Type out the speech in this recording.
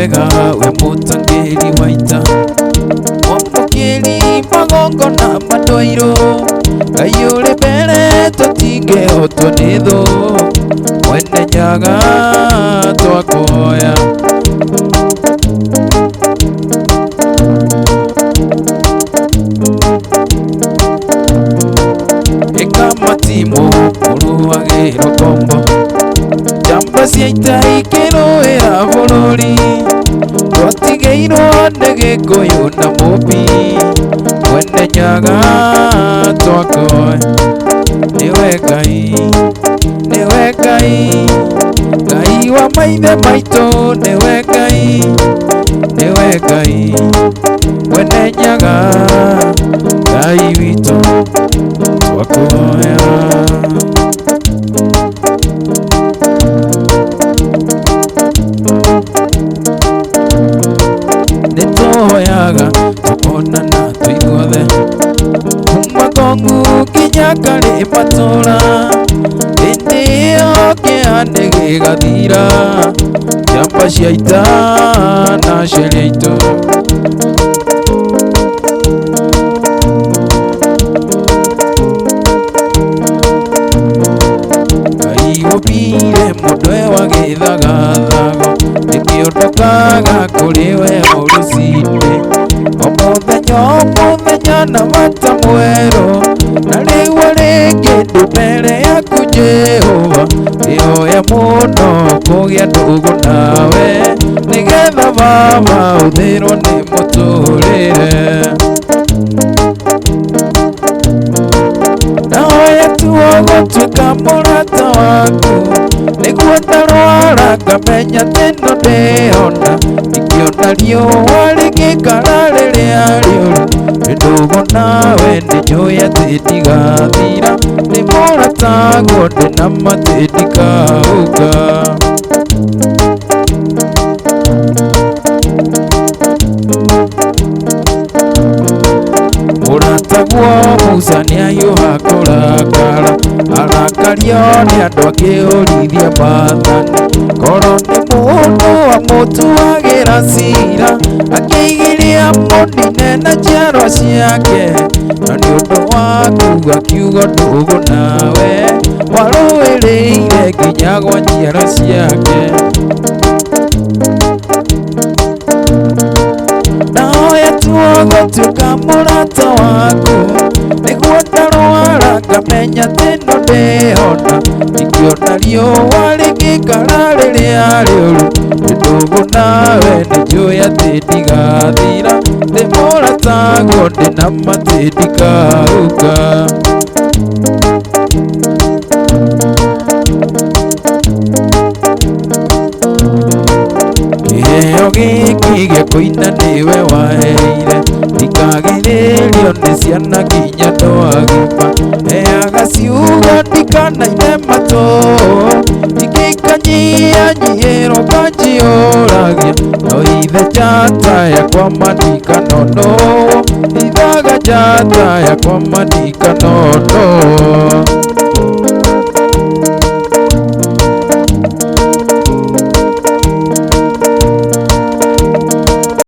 wega we mutangiri waita omukiri magongo na matwairo Ngai uri mbere tutingihotwo ni thu mwene nyaga twakuhoya ikamatimu muruagiro kombo Jamba cia ita ikiruira bururi twatigeirwo ni gikuyu na mubi mwene nyaga twakuhoya niwe Ngai Ngai wa maithe maitu niwe Ngai mwene nyaga Ngai witu twakuhoya nituhoyaga tukonana tuiguothe kuma kongu nginya kari matura hindi iyo kihande gigathira Jamba cia ita na aciari aitu Ubire mundwe wa githagathago ikiondokaga kuri we urucinde omuthenya na mata mweru na riu ringi ndi mbere yaku Jehova ihoya muno kugia ndugu nawe nigetha Baba uthirwo ni muturire nahoya tuogutuika murata waku niguo ndarwara ngamenya teno ndiona ikiona riũa rĩgĩkara rĩrĩa rĩũru ndugu nawe nĩnjũĩ atĩ ndigathira nĩ mũrata guo ndĩ na matĩ ndikauga mũrata guo Musa nĩahiũha kũrakara arakario nĩ andũ akĩũrithia maathani korwo nĩ mũndũ amũtuagĩra cira akĩigĩria mũnine na njiarwa ciake na nĩ ũndũ waku akiuga ndugu nawe warũĩrĩire nginya gwa njiarwa ciake nahoya tuogutuĩka mũrata waku nĩguo ndarwara ngamenya teno ndĩona ikiona riũa rĩgĩkara rĩrĩa rĩũru ndugu nawe nĩnjũĩ atĩ ndigathira ndĩ mũrata guo ndĩ na matĩ ndikauga kĩheo gĩkĩ gĩa kũina nĩwe waheire ndikagirĩrio nĩ ciana nginya andũ agima heaga ciugo ndikanaine matũ ingĩkanyihanyihĩrwo kanjiũragia no ithe njata yakwa mandikanono ithaga njata yakwa mandikanono